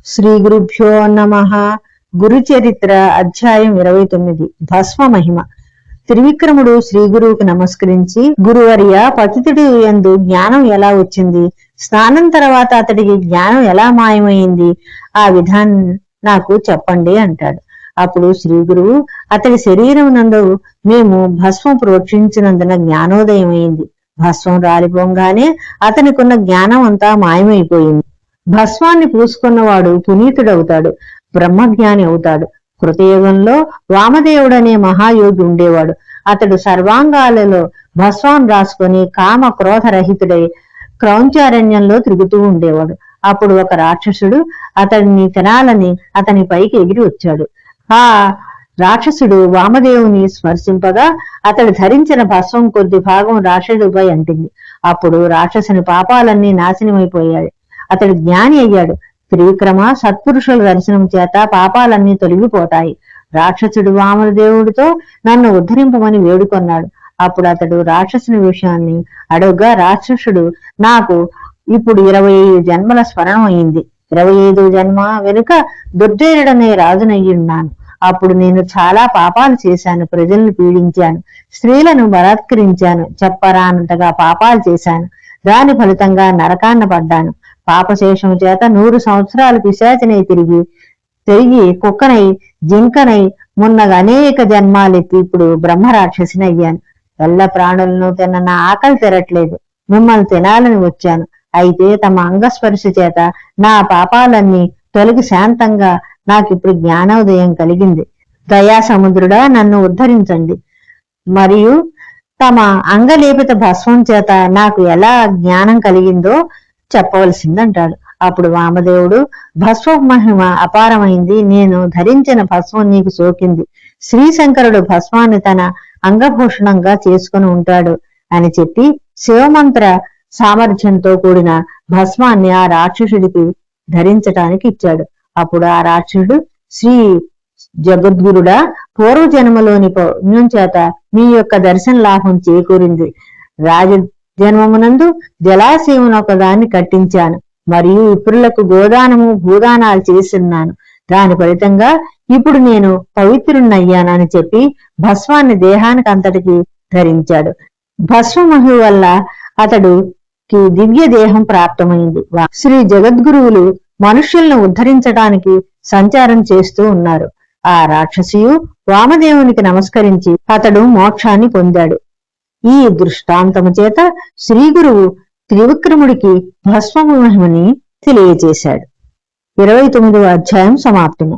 శ్రీ గురుభ్యో నమః. గురు చరిత్ర అధ్యాయం 29. భస్మ మహిమ. త్రివిక్రముడు శ్రీ గురువుకు నమస్కరించి, గురువర్య, పతితుడు యందు జ్ఞానం ఎలా వచ్చింది? స్నానం తర్వాత అతడికి జ్ఞానం ఎలా మాయమైంది? ఆ విధానం నాకు చెప్పండి అంటాడు. అప్పుడు శ్రీ గురువు, అతడి శరీరం నందు మేము భస్మం ప్రోక్షించినందున జ్ఞానోదయమైంది. భస్మం రాలిపోగానే అతనికున్న జ్ఞానం అంతా మాయమైపోయింది. భస్మాన్ని పూసుకున్నవాడు పునీతుడవుతాడు, బ్రహ్మజ్ఞాని అవుతాడు. కృతయుగంలో వామదేవుడనే మహాయోగి ఉండేవాడు. అతడు సర్వాంగాలలో భస్మాన్ని రాసుకొని కామ క్రోధరహితుడై క్రౌంచారణ్యంలో తిరుగుతూ ఉండేవాడు. అప్పుడు ఒక రాక్షసుడు అతడిని తినాలని అతని పైకి ఎగిరి వచ్చాడు. ఆ రాక్షసుడు వామదేవుని స్పర్శింపగా అతడు ధరించిన భస్మం కొద్ది భాగం రాక్షసుడిపై అంటింది. అప్పుడు రాక్షసుని పాపాలన్నీ నాశనమైపోయాయి. అతడు జ్ఞాని అయ్యాడు. త్రివిక్రమ, సత్పురుషుల దర్శనం చేత పాపాలన్నీ తొలగిపోతాయి. రాక్షసుడు వామదేవుడితో నన్ను ఉద్ధరింపమని వేడుకొన్నాడు. అప్పుడు అతడు రాక్షసుని విషయాన్ని అడుగ్గా రాక్షసుడు, నాకు ఇప్పుడు 25 జన్మల స్మరణం అయింది. 25 జన్మ వెనుక దుర్జయుడనే రాజునయ్యున్నాను. అప్పుడు నేను చాలా పాపాలు చేశాను. ప్రజలను పీడించాను, స్త్రీలను బలాత్కరించాను, చెప్పరానంతగా పాపాలు చేశాను. దాని ఫలితంగా నరకాన్న పడ్డాను. పాపశేషం చేత 100 సంవత్సరాలు పిశాచినై తిరిగి కుక్కనై, జింకనై, మున్నగా అనేక జన్మాలెత్తి ఇప్పుడు బ్రహ్మరాక్షసిని అయ్యాను. ఎల్ల ప్రాణులను తిన్న నా ఆకలి తెరట్లేదు. మిమ్మల్ని తినాలని వచ్చాను. అయితే తమ అంగస్పర్శ చేత నా పాపాలన్నీ తొలగి శాంతంగా నాకిప్పుడు జ్ఞానోదయం కలిగింది. దయా సముద్రుడా, నన్ను ఉద్ధరించండి. మరియు తమ అంగలేపిత భస్మం చేత నాకు ఎలా జ్ఞానం కలిగిందో చెప్పవలసిందంటాడు. అప్పుడు వామదేవుడు, భస్మ మహిమ అపారమైంది. నేను ధరించిన భస్మం నీకు సోకింది. శ్రీశంకరుడు భస్మాన్ని తన అంగభూషణంగా చేసుకుని ఉంటాడు అని చెప్పి శివమంత్ర సామర్థ్యంతో కూడిన భస్మాన్ని ఆ రాక్షసుడికి ధరించటానికి ఇచ్చాడు. అప్పుడు ఆ రాక్షసుడు, శ్రీ జగద్గురుడా, పూర్వజన్మలోని పుణ్యం చేత మీ యొక్క దర్శన లాభం చేకూరింది. జన్మమునందు జలాశయమును ఒకదాన్ని కట్టించాను. మరియు ఇతరులకు గోదానము భూదానాలు చేస్తున్నాను. దాని ఫలితంగా ఇప్పుడు నేను పవిత్రుణ్ణయ్యానని చెప్పి భస్మాన్ని దేహానికి అంతటికి ధరించాడు. భస్మమహి వల్ల అతడుకి దివ్య దేహం ప్రాప్తమైంది. శ్రీ జగద్గురువులు మనుష్యులను ఉద్ధరించడానికి సంచారం చేస్తూ ఉన్నారు. ఆ రాక్షసియు వామదేవునికి నమస్కరించి అతడు మోక్షాన్ని పొందాడు. ఈ దృష్టాంతము చేత శ్రీ గురువు త్రివిక్రముడికి భస్మ మహిమని తెలియజేశాడు. 29వ అధ్యాయం సమాప్తము.